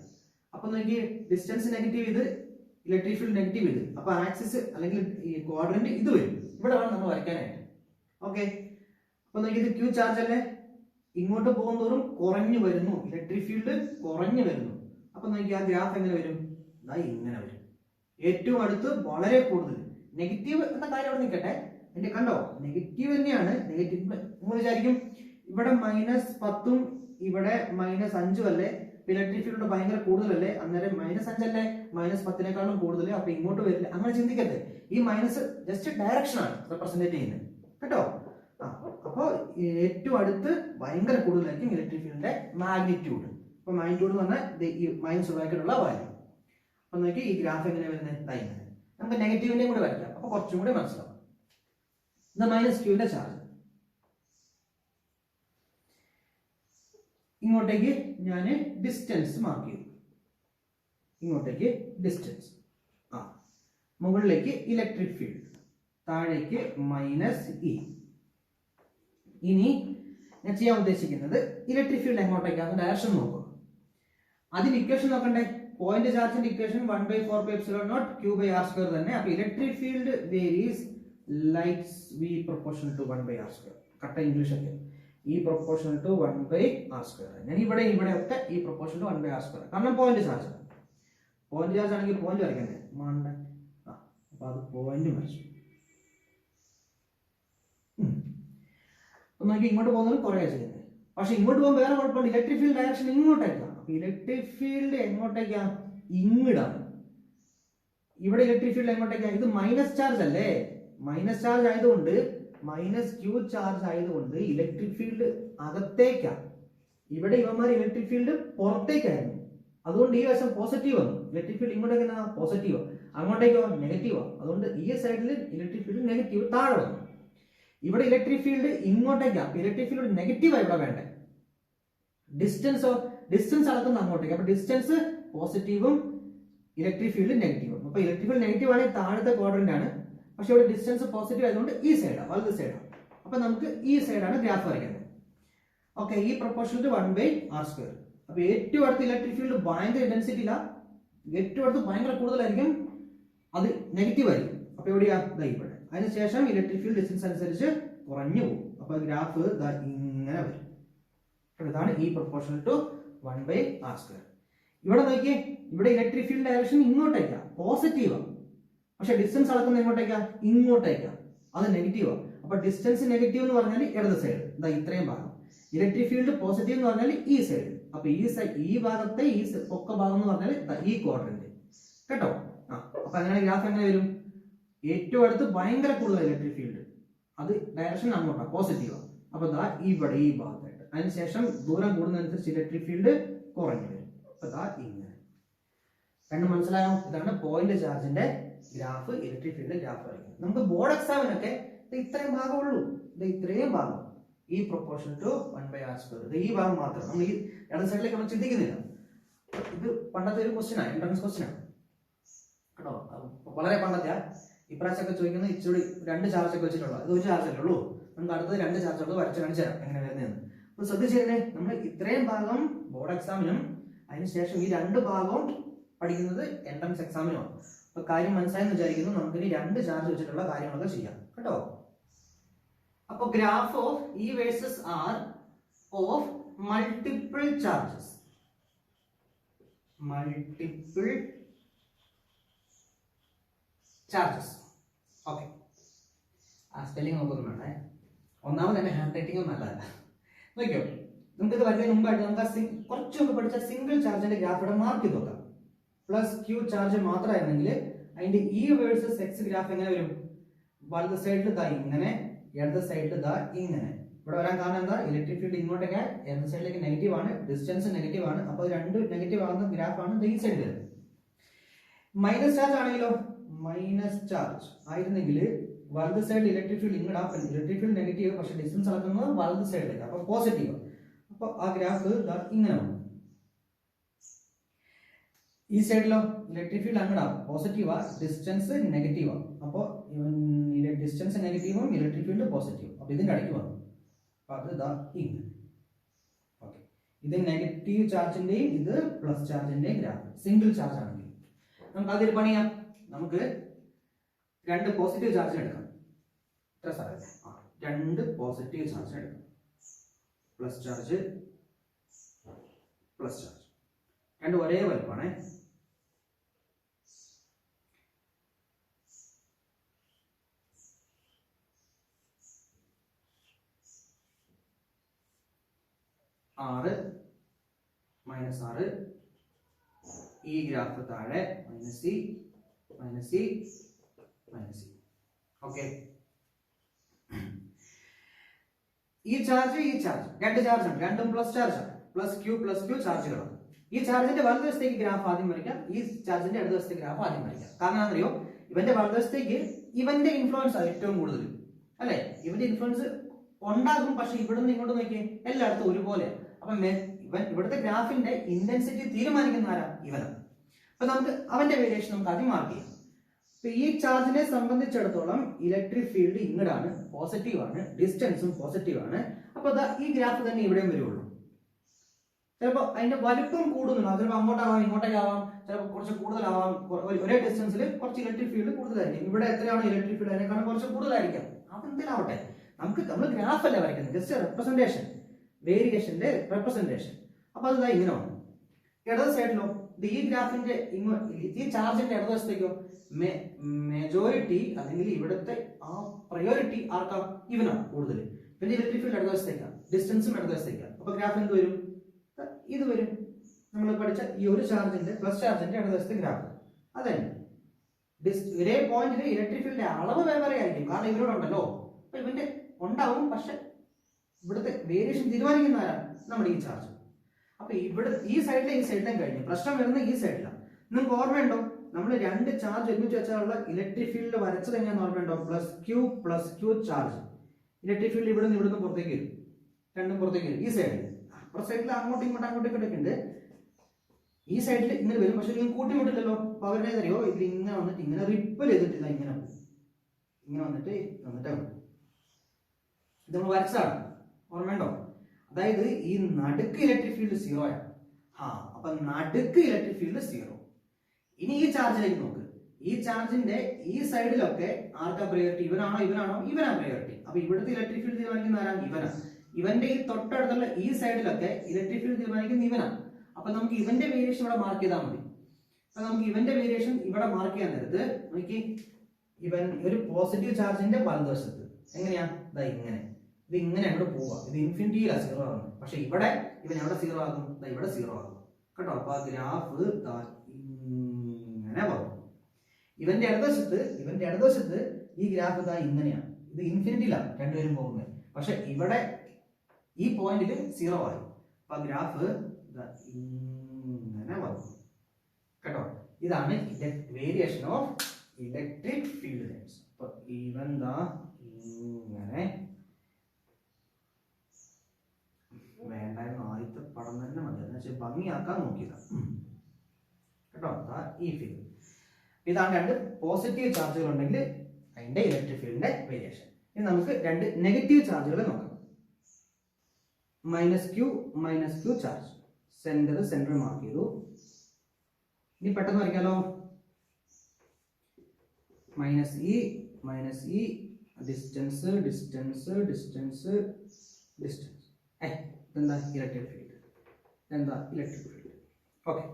അപ്പൊ നോക്കി, ഡിസ്റ്റൻസ് നെഗറ്റീവ് ഇത്, ഇലക്ട്രിക് ഫീൽഡ് നെഗറ്റീവ് ഇത്. അപ്പൊ ആക്സിസ് അല്ലെങ്കിൽ ഈ ക്വാഡ്രന്റ് ഇത് വരും. ഇവിടെ വേണം നമ്മൾ വരയ്ക്കാനായിട്ട്. ഓക്കെ, അപ്പൊ നോക്കി, ഇത് q ചാർജ് അല്ലേ? ഇങ്ങോട്ട് പോകുന്നതോറും കുറഞ്ഞു വരുന്നു, ഇലക്ട്രിക് ഫീൽഡ് കുറഞ്ഞു വരുന്നു. അപ്പൊ നോക്കി, ആ ഗ്രാഫ് എങ്ങനെ വരും? ഇങ്ങനെ വരും. ഏറ്റവും അടുത്ത് വളരെ കൂടുതൽ. നെഗറ്റീവ് എന്ന കാര്യം അവിടെ നിൽക്കട്ടെ, എന്റെ കണ്ടോ, നെഗറ്റീവ് തന്നെയാണ്. നെഗറ്റീവ് നിങ്ങൾ വിചാരിക്കും ഇവിടെ -10ഉം ഇവിടെ -5ഉം അല്ലേ, ഇലക്ട്രിക് ഫീൽഡ് ഭയങ്കര കൂടുതലല്ലേ, അന്നേരം -5 അല്ലേ -10നേക്കാളും കൂടുതൽ, അപ്പൊ ഇങ്ങോട്ട് വരില്ല. അങ്ങനെ ചിന്തിക്കരുത്. ഈ മൈനസ് ജസ്റ്റ് ഡയറക്ഷൻ ആണ് റെപ്രസെന്റ് ചെയ്യുന്നത് കേട്ടോ. അപ്പൊ ഏറ്റവും അടുത്ത് ഭയങ്കര കൂടുതലായിരിക്കും ഇലക്ട്രിക് ഫീൽഡിന്റെ മാഗ്നിറ്റ്യൂഡ്. അപ്പൊ മാഗ്നിറ്റ്യൂഡ് എന്ന് പറഞ്ഞാൽ ഈ മൈനസ് ഒഴിവാക്കിയിട്ടുള്ള വാല്യൂ. അപ്പൊ നോക്കി, ഈ ഗ്രാഫ് എങ്ങനെ വരുന്നത്? ഇങ്ങനെ. നമുക്ക് നെഗറ്റീവിന്റെയും കൂടെ വരയ്ക്കാം, അപ്പൊ കുറച്ചും കൂടി മനസ്സിലാവും. -q ചാർജ് ഇങ്ങോട്ടേക്ക് ഞാൻ ഡിസ്റ്റൻസ് മാർക്ക് ചെയ്തു. ഇങ്ങോട്ടേക്ക് ഡിസ്റ്റൻസ്, മുകളിലേക്ക് ഇലക്ട്രിക് ഫീൽഡ്, താഴേക്ക് -e. ഇനി ഞാൻ ചെയ്യാൻ ഉദ്ദേശിക്കുന്നത് ഇലക്ട്രിക് ഫീൽഡ് എങ്ങോട്ടേക്കാണ് ഡയറക്ഷൻ നോക്കുക. അതിന് ഇക്വേഷൻ നോക്കണ്ടേ? പോയിന്റ് ചാർജിന്റെ ഇക്വേഷൻ 1/4πε0 q/r² തന്നെ. അപ്പൊ electric field varies like v proportional to 1/r². കട്ട ഇംഗ്ലീഷ് ഒക്കെ, ഈ പ്രൊപ്പോർഷണൽ ടു 1/r². ഞാൻ ഇവിടെ ഒക്കെ ഈ പ്രൊപ്പോർഷണൽ ടു 1/r². കാരണം പോയിന്റ് ചാർജ് ആണെങ്കിൽ പോയിന്റ് വരയ്ക്കണ്ടേ? അപ്പൊ അത് പോയിന്റ് വരച്ചു. നോക്കി, ഇങ്ങോട്ട് പോകുന്നത് കുറേ ചെയ്യുന്നത്. പക്ഷെ ഇങ്ങോട്ട് പോകുമ്പോൾ വേറെ കുഴപ്പമുണ്ട്, ഇലക്ട്രിക് ഫീൽഡ് ഡയറക്ഷൻ ഇങ്ങോട്ടേക്കാണ്. അപ്പൊ ഇലക്ട്രിക് ഫീൽഡ് എങ്ങോട്ടേക്കാ? ഇങ്ങടാണ്. ഇവിടെ ഇലക്ട്രിക് ഫീൽഡ് എങ്ങോട്ടേക്കാ? ഇത് മൈനസ് ചാർജ് അല്ലേ? മൈനസ് ചാർജ് ആയതുകൊണ്ട്, -q ചാർജ് ആയതുകൊണ്ട് ഇലക്ട്രിക് ഫീൽഡ് അകത്തേക്കാണ്. ഇവിടെ ഇവന്മാർ ഇലക്ട്രിക് ഫീൽഡ് പുറത്തേക്കായിരുന്നു. അതുകൊണ്ട് ഈ വശം പോസിറ്റീവ് വന്നു. ഇലക്ട്രിക് ഫീൽഡ് ഇങ്ങോട്ടേക്ക് പോസിറ്റീവ്, അങ്ങോട്ടേക്കോ നെഗറ്റീവ്. അതുകൊണ്ട് ഈ സൈഡിൽ ഇലക്ട്രിക് ഫീൽഡ് നെഗറ്റീവ് താഴെ വന്നു. ഇവിടെ ഇലക്ട്രിക് ഫീൽഡ് ഇങ്ങോട്ടേക്കാണ്. ഇലക്ട്രിക് ഫീൽഡ് നെഗറ്റീവാണ് ഇവിടെ വേണ്ടേ. ഡിസ്റ്റൻസ് അളക്കുന്ന അങ്ങോട്ടേക്ക്. അപ്പൊ ഡിസ്റ്റൻസ് പോസിറ്റീവും ഇലക്ട്രിക് ഫീൽഡ് നെഗറ്റീവും. അപ്പൊ ഇലക്ട്രിക് ഫീൽഡ് നെഗറ്റീവ് ആണെങ്കിൽ താഴത്തെ ക്വാഡ്രന്റ് ആണ്. പക്ഷെ ഇവിടെ ഡിസ്റ്റൻസ് പോസിറ്റീവ് ആയതുകൊണ്ട് ഈ സൈഡാണ്, വലത് സൈഡാണ്. അപ്പൊ നമുക്ക് ഈ സൈഡാണ് ഗ്രാഫ് വരയ്ക്കുന്നത്. ഓക്കെ, ഈ പ്രൊപ്പോർഷണൽ ടു 1/r². അപ്പൊ ഏറ്റവും അടുത്ത് ഇലക്ട്രിക് ഫീൽഡ് ഭയങ്കര ഇന്റൻസിറ്റി ഇല്ല, ഏറ്റവും അടുത്ത് ഭയങ്കര കൂടുതലായിരിക്കും, അത് നെഗറ്റീവ് ആയിരിക്കും. അപ്പൊ എവിടെയാ? ഇവിടെ. അതിനുശേഷം ഇലക്ട്രിക് ഫീൽഡ് ഡിസ്റ്റൻസ് അനുസരിച്ച് കുറഞ്ഞു പോകും. അപ്പൊ ഗ്രാഫ് ഇങ്ങനെ വരും. ഇതാണ് ഈ പ്രൊപ്പോർഷണൽ ടു 1/r². ഇവിടെ നോക്കിയേ, ഇവിടെ ഇലക്ട്രിക് ഫീൽഡ് ഡയറക്ഷൻ ഇങ്ങോട്ടേക്കാ, പോസിറ്റീവാണ്. പക്ഷെ ഡിസ്റ്റൻസ് അളക്കുന്നത് എങ്ങോട്ടേക്കാ? ഇങ്ങോട്ടേക്കാ, അത് നെഗറ്റീവാണ്. അപ്പൊ ഡിസ്റ്റൻസ് നെഗറ്റീവ് എന്ന് പറഞ്ഞാൽ ഇടത് സൈഡ്, ഇത്രയും ഭാഗം. ഇലക്ട്രിക് ഫീൽഡ് പോസിറ്റീവ് എന്ന് പറഞ്ഞാൽ ഈ സൈഡ്. അപ്പൊ ഈ ഭാഗത്തെ ഈ പൊക്ക ഭാഗം എന്ന് പറഞ്ഞാൽ ഈ ക്വാഡ്രന്റ് കേട്ടോ. അപ്പൊ അങ്ങനെ ഗ്രാഫ് എങ്ങനെ വരും? ഏറ്റവും അടുത്ത് ഭയങ്കര കൂടുതൽ ഇലക്ട്രിക് ഫീൽഡ്, അത് ഡയറക്ഷൻ അങ്ങോട്ടാണ്, പോസിറ്റീവാണ്. അപ്പൊ ഇവിടെ ഈ ഭാഗത്തായിട്ട്. അതിനുശേഷം ദൂരം കൂടുന്നതനുസരിച്ച് ഇലക്ട്രിക് ഫീൽഡ് കുറഞ്ഞു വരും. ഇതാ ഇങ്ങനെ. രണ്ടും മനസ്സിലായോ? ഇതാണ് പോയിന്റ് ചാർജിന്റെ ഗ്രാഫ്, ഇലക്ട്രിക് ഫീൽഡിന്റെ ഗ്രാഫ് വരയ്ക്കുന്നത്. നമുക്ക് ബോർഡ് എക്സാമിനൊക്കെ ഇത്രയും ഭാഗമുള്ളൂ. ഇത്രയും ഭാഗം ഈ പ്രൊപ്പോർഷൻ ടു 1/r². ഈ ഭാഗം മാത്രം നമ്മൾ ഈ ഇടത് സൈഡിലേക്ക് നമ്മൾ ചിന്തിക്കുന്നില്ല. ഇത് പണ്ടത്തെ ഒരു ക്വസ്റ്റ്യനാണ്, എൻട്രൻസ് ക്വസ്റ്റ്യനാണ് കേട്ടോ. വളരെ പണ്ടത്തെ. ഇപ്രാവശ്യമൊക്കെ ചോദിക്കുന്നത് ഇച്ചിരി 2 ചാർജൊക്കെ വെച്ചിട്ടുള്ള, ഇത് ഒരു ചാർജല്ലേ ഉള്ളൂ. നമുക്ക് അടുത്തത് 2 ചാർജുകൾ വരച്ച് കാണിച്ചു തരാം എങ്ങനെ വരുന്നതെന്ന്. അപ്പൊ ശ്രദ്ധിച്ചേ, നമ്മൾ ഇത്രയും ഭാഗം ബോർഡ് എക്സാമിനും അതിനുശേഷം ഈ 2 ഭാഗവും പഠിക്കുന്നത് എൻട്രൻസ് എക്സാമിനുമാണ്. അപ്പൊ കാര്യം മനസ്സിലായെന്ന് വിചാരിക്കുന്നു. നമുക്കിനി 2 ചാർജ് വെച്ചിട്ടുള്ള കാര്യങ്ങളൊക്കെ ചെയ്യാം കേട്ടോ. അപ്പൊ graph of E versus R of multiple charges. Multiple charges. Okay, ആ സ്പെല്ലിംഗ് നോക്കൊന്നും വേണ്ടേ. ഒന്നാമത് തന്നെ ഹാൻഡ് റൈറ്റിംഗ് നല്ലതല്ല. നോക്കിയോ, നമുക്കിത് വരുന്നതിന് മുമ്പായിട്ട് നമുക്ക് കുറച്ച് മുമ്പ് പഠിച്ച സിംഗിൾ ചാർജിന്റെ ഗ്രാഫ് ഇവിടെ മാർക്ക് ചെയ്ത് നോക്കാം. പ്ലസ് ക്യൂ ചാർജ് മാത്രമായിരുന്നെങ്കിൽ അതിന്റെ ഇ വേഴ്സസ് എക്സ് ഗ്രാഫ് എങ്ങനെ വരും? വലത് സൈഡിൽ ദാ ഇങ്ങനെ, ഇടത് സൈഡിൽ ദാ ഇങ്ങനെ. ഇവിടെ വരാൻ കാരണം എന്താ? ഇലക്ട്രിക് ഫീൽഡ് ഇങ്ങോട്ടേക്ക് ഇടത് സൈഡിലേക്ക് നെഗറ്റീവ് ആണ്, ഡിസ്റ്റൻസ് നെഗറ്റീവ് ആണ്. അപ്പോൾ 2 നെഗറ്റീവ് ആകുന്ന ഗ്രാഫാണ് ഈ സൈഡിൽ വരുന്നത്. മൈനസ് ചാർജ് ആണെങ്കിലോ, മൈനസ് ചാർജ് ആയിരുന്നെങ്കിൽ വലത് സൈഡ് ഇലക്ട്രിക് ഫീൽഡ് ഇങ്ങോട്ടാ, ഇലക്ട്രിക് ഫീൽഡ് നെഗറ്റീവ്, പക്ഷെ ഡിസ്റ്റൻസ് അളക്കുന്നത് വലത് സൈഡിലേക്ക്, അപ്പൊ പോസിറ്റീവ്. അപ്പൊ ആ ഗ്രാഫ് ഇങ്ങനെ വന്നു. ഈ സൈഡിലോ ഇലക്ട്രിക് ഫീൽഡ് അങ്ങോട്ടാ പോസിറ്റീവാ, ഡിസ്റ്റൻസ് നെഗറ്റീവാ. അപ്പോൾ ഡിസ്റ്റൻസ് നെഗറ്റീവും ഇലക്ട്രിക് ഫീൽഡ് പോസിറ്റീവ്. അപ്പൊ ഇതിന്റെ ഇടയ്ക്ക് വന്നു. അപ്പൊ അത് ഇങ്ങനെ. ഓക്കെ, ഇത് നെഗറ്റീവ് ചാർജിന്റെയും ഇത് പ്ലസ് ചാർജിന്റെയും ഗ്രാഫ്, സിംഗിൾ ചാർജ് ആണെങ്കിൽ നമുക്ക് അതിൽ പണിയാം. നമുക്ക് 2 പോസിറ്റീവ് ചാർജ് എടുക്കാം. എത്ര സാറേ? 2 പോസിറ്റീവ് ചാർജ് എടുക്കാം. പ്ലസ് ചാർജ്, പ്ലസ് ചാർജ്, 2 ഒരേ വലുപ്പമാണേ. ആറ് മൈനസ് 6, ഈ ഗ്രാഫ് താഴെ minus c, minus c, minus c. Okay, ഈ ചാർജ്, ഈ ചാർജ് 2 ചാർജ് ഉണ്ട്, രണ്ടും പ്ലസ് ചാർജ് ആണ്. പ്ലസ് ക്യൂ ചാർജുകളാണ്. ഈ ചാർജിന്റെ വലതുവശത്തേക്ക് ഗ്രാഫ് ആദ്യം വരയ്ക്കാം, ഈ ചാർജിന്റെ ഇടതുവശത്തേക്ക് ഗ്രാഫ് ആദ്യം വരയ്ക്കാം. കാരണം അറിയോ, ഇവന്റെ വലതുവശത്തേക്ക് ഇവന്റെ ഇൻഫ്ലുവൻസ് ആണ് ഏറ്റവും കൂടുതൽ അല്ലെ. ഇവന്റെ ഇൻഫ്ലുവൻസ് ഉണ്ടാകും, പക്ഷെ ഇവിടെ നിന്ന് ഇങ്ങോട്ട് നോക്കിയേ എല്ലായിടത്തും ഒരുപോലെ. അപ്പൊ ഇവിടുത്തെ ഗ്രാഫിന്റെ ഇന്റൻസിറ്റി തീരുമാനിക്കുന്ന ആരാ? ഇവനാണ്. അപ്പൊ നമുക്ക് അവന്റെ വേരിയേഷൻ നമുക്ക് ആദ്യം മാർക്ക് ചെയ്യാം. അപ്പൊ ഈ ചാർജിനെ സംബന്ധിച്ചിടത്തോളം ഇലക്ട്രിക് ഫീൽഡ് ഇങ്ങടാണ്, പോസിറ്റീവ് ആണ്, ഡിസ്റ്റൻസും പോസിറ്റീവ് ആണ്. അപ്പൊ ഈ ഗ്രാഫ് തന്നെ ഇവിടെയും വരുള്ളൂ. ചിലപ്പോൾ അതിന്റെ വലുപ്പം കൂടുന്നുണ്ട്, ചിലപ്പോൾ അങ്ങോട്ടാവാം ഇങ്ങോട്ടേക്കാവാം, ചിലപ്പോൾ കുറച്ച് കൂടുതലാവാം. ഒരേ ഡിസ്റ്റൻസിൽ കുറച്ച് ഇലക്ട്രിക് ഫീൽഡ് കൂടുതലായിരിക്കും. ഇവിടെ എത്രയാണ് ഇലക്ട്രിക് ഫീൽഡ് അതിനേക്കാളും കുറച്ച് കൂടുതലായിരിക്കാം. അതെന്തിനാവട്ടെ, നമ്മൾ ഗ്രാഫ് അല്ല വരയ്ക്കുന്നത്, ജസ്റ്റ് റെപ്രസെന്റേഷൻ, വേരിയേഷന്റെ റെപ്രസെന്റേഷൻ. അപ്പൊ അത് ഇങ്ങനെ വന്നു. ഇടത് സൈഡിലോ ഈ ഗ്രാഫിന്റെ ഈ ചാർജിന്റെ ഇടതുവശത്തേക്കോ മെജോറിറ്റി അല്ലെങ്കിൽ ഇവിടുത്തെ ആ പ്രയോറിറ്റി ആർക്കാ? ഇവനാണ് കൂടുതൽ. പിന്നെ ഇലക്ട്രിക് ഫീൽഡ് ഇടതുവശത്തേക്കാണ്, ഡിസ്റ്റൻസും ഇടതുവശത്തേക്കാണ്. അപ്പൊ ഗ്രാഫ് എന്ത് വരും? ഇത് വരും. നമ്മൾ പഠിച്ച ഈ ഒരു ചാർജിന്റെ പ്ലസ് ചാർജിന്റെ ഇടതുവശത്തെ ഗ്രാഫ് അതന്നെ. ഒരേ പോയിന്റിൽ ഇലക്ട്രിക് ഫീൽഡിന്റെ അളവ് വേറെ ആയിരിക്കും, കാരണം ഇവരോടുണ്ടല്ലോ. അപ്പൊ ഇവന്റെ ഉണ്ടാവും, പക്ഷെ ഇവിടുത്തെ വേരിയേഷൻ തീരുമാനിക്കുന്ന ആരാണ്? നമ്മുടെ ഈ ചാർജ്. അപ്പൊ ഇവിടെ ഈ സൈഡിലും കഴിഞ്ഞു. പ്രശ്നം വരുന്നത് ഈ സൈഡിലാണ്. നിങ്ങൾക്ക് ഓർമ്മയുണ്ടോ, നമ്മൾ 2 ചാർജ് ഒരുമിച്ച് വെച്ചാലുള്ള ഇലക്ട്രിക് ഫീൽഡ് വരച്ചത് എങ്ങനെയാണെന്ന് ഓർമ്മയുണ്ടോ? Plus Q charge. Electric field ഇവിടുന്ന് പുറത്തേക്ക് വരും, രണ്ടും പുറത്തേക്ക് വരും. ഈ സൈഡിൽ അപ്പുറ സൈഡിൽ അങ്ങോട്ടും ഇങ്ങോട്ടും ഉണ്ട്. ഈ സൈഡിൽ ഇങ്ങനെ വരും, പക്ഷെ നിങ്ങൾ കൂട്ടിമുട്ടില്ലല്ലോ. അപ്പൊ അവരുടെ അറിയോ, ഇത് ഇങ്ങനെ വന്നിട്ട് ഇങ്ങനെ റിപ്പൽ ചെയ്തിട്ടില്ല, ഇങ്ങനെ വന്നിട്ട് ഇത് നമ്മൾ വരച്ചതാണ്, ഓർമ്മയുണ്ടോ? അതായത് ഈ നടുക്ക് ഇലക്ട്രിക് ഫീൽഡ് 0 ആണ്. അപ്പൊ നടുക്ക് ഇലക്ട്രിക് ഫീൽഡ് 0. ഇനി ഈ ചാർജിലേക്ക് നോക്ക്. ഈ ചാർജിന്റെ ഈ സൈഡിലൊക്കെ ആർക്കാ പ്രയോറിറ്റി? ഇവനാണോ? ഇവനാ പ്രയോറിറ്റി. അപ്പൊ ഇവിടുത്തെ ഇലക്ട്രിക് ഫീൽഡ് തീരുമാനിക്കുന്ന ആരാണ്? ഇവനാണ്. ഇവന്റെ ഈ തൊട്ടടുത്തുള്ള ഈ സൈഡിലൊക്കെ ഇലക്ട്രിക് ഫീൽഡ് തീരുമാനിക്കുന്ന ഇവനാണ്. അപ്പൊ നമുക്ക് ഇവന്റെ വേരിയേഷൻ ഇവിടെ മാർക്ക് ചെയ്താൽ മതി. അപ്പൊ നമുക്ക് ഇവന്റെ വേരിയേഷൻ ഇവിടെ മാർക്ക് ചെയ്യാൻ നേരത്ത് നോക്കി, ഇവൻ ഒരു പോസിറ്റീവ് ചാർജിന്റെ വലതുവശത്ത് എങ്ങനെയാ? ഇങ്ങനെ. ഇത് ഇങ്ങനെ അങ്ങോട്ട് പോവാ. ഇത് ഇൻഫിനിറ്റിയിലാണ് 0 ആകുന്നത്. പക്ഷെ ഇവിടെ ഇവൻ എവിടെ 0 ആകും? ഇവിടെ 0 ആകും കേട്ടോ. അപ്പൊ ആ ഗ്രാഫ് ഇങ്ങനെ പോകും. ഇവന്റെ ഇടതുവശത്ത് ഈ ഗ്രാഫ് ഇങ്ങനെയാണ്. ഇത് ഇൻഫിനിറ്റിയിലാണ് രണ്ടുപേരും പോകുന്നത്. പക്ഷെ ഇവിടെ ഈ പോയിന്റിൽ 0 ആയി. അപ്പൊ ഗ്രാഫ് ഇങ്ങനെ ഇങ്ങനെ വന്നു കേട്ടോ. ഇതാണ് variation of electric field lines. അപ്പൊ ഇവൻ ദാ ഇങ്ങനെ വേണ്ടായിരുന്നു, ആദ്യത്തെ പടം തന്നെ മതി, എന്ന് വെച്ചാൽ ഭംഗിയാക്കാൻ നോക്കിയതാ കേട്ടോ. ഈ ഫീൽഡ് ഇതാണ് രണ്ട് പോസിറ്റീവ് ചാർജുകൾ ഉണ്ടെങ്കിൽ അതിന്റെ ഇലക്ട്രിക് ഫീൽഡിന്റെ വേരിയേഷൻ. ഇനി നമുക്ക് രണ്ട് നെഗറ്റീവ് ചാർജുകൾ നോക്കാം. -q ചാർജ്, സെന്റർ മാർക്ക് ചെയ്തു. ഇനി പെട്ടെന്ന് വരയ്ക്കാലോ. -e ഡിസ്റ്റൻസ് ഇതെന്താ ഇലക്ട്രിക് ഫീൽഡ്, ഓക്കെ.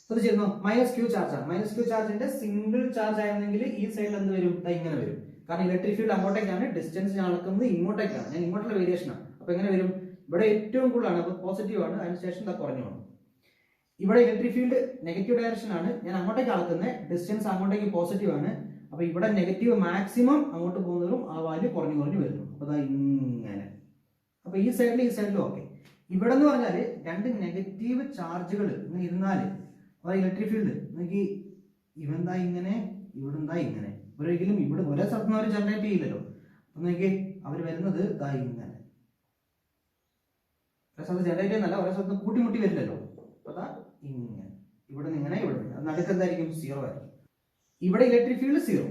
ശ്രദ്ധിച്ചിരുന്നു, -q ചാർജാണ്. -q ചാർജിന്റെ സിംഗിൾ ചാർജ് ആയിരുന്നെങ്കിൽ ഈ സൈഡിൽ എന്ത് വരും, ഇങ്ങനെ വരും. കാരണം ഇലക്ട്രിക് ഫീൽഡ് അങ്ങോട്ടേക്കാണ്, ഡിസ്റ്റൻസ് ഞാൻ അളക്കുന്നത് ഇങ്ങോട്ടേക്കാണ്, ഞാൻ ഇങ്ങോട്ടുള്ള വേരിയേഷൻ ആണ്. അപ്പൊ എങ്ങനെ വരും, ഇവിടെ ഏറ്റവും കൂടുതലാണ്, അപ്പൊ പോസിറ്റീവ് ആണ്, അതിനുശേഷം എന്താ കുറഞ്ഞു പോകും. ഇവിടെ ഇലക്ട്രിക് ഫീൽഡ് നെഗറ്റീവ് ഡയറക്ഷൻ ആണ്, ഞാൻ അങ്ങോട്ടേക്ക് അളക്കുന്നത്, ഡിസ്റ്റൻസ് അങ്ങോട്ടേക്ക് പോസിറ്റീവ് ആണ്. അപ്പൊ ഇവിടെ നെഗറ്റീവ് മാക്സിമം അങ്ങോട്ട് പോകുന്നതും ആ വാല്യൂ കുറഞ്ഞു വരുന്നു. അപ്പൊ ഇങ്ങനെ, അപ്പൊ ഈ സൈഡിലും ഓക്കെ. ഇവിടെ എന്ന് പറഞ്ഞാല് രണ്ട് നെഗറ്റീവ് ചാർജുകൾ ഇങ്ങനെ ഇരുന്നാല് ഇലക്ട്രിക് ഫീൽഡ് നോക്കി, ഇവന്താ ഇങ്ങനെ, ഇവിടെന്താ ഇങ്ങനെ, ഒരിക്കലും ഇവിടെ ഒരേ സ്ഥലത്ത് നിന്ന് അവർ ജനറേറ്റ് ചെയ്യില്ലല്ലോ. അപ്പൊ നോക്കി അവർ വരുന്നത് ഇങ്ങനെ, ഒരേ സ്ഥലത്ത് ജനറേറ്റ് ചെയ്യുന്നല്ല, ഒരേ സ്ഥലത്ത് കൂട്ടിമുട്ടി വരില്ലല്ലോ. അപ്പൊ ഇങ്ങനെ, ഇവിടെ നിന്ന് ഇങ്ങനെ, ഇവിടെ നിന്ന് നടുക്ക് എന്തായിരിക്കും, 0 ആയിരിക്കും. ഇവിടെ ഇലക്ട്രിക് ഫീൽഡ് 0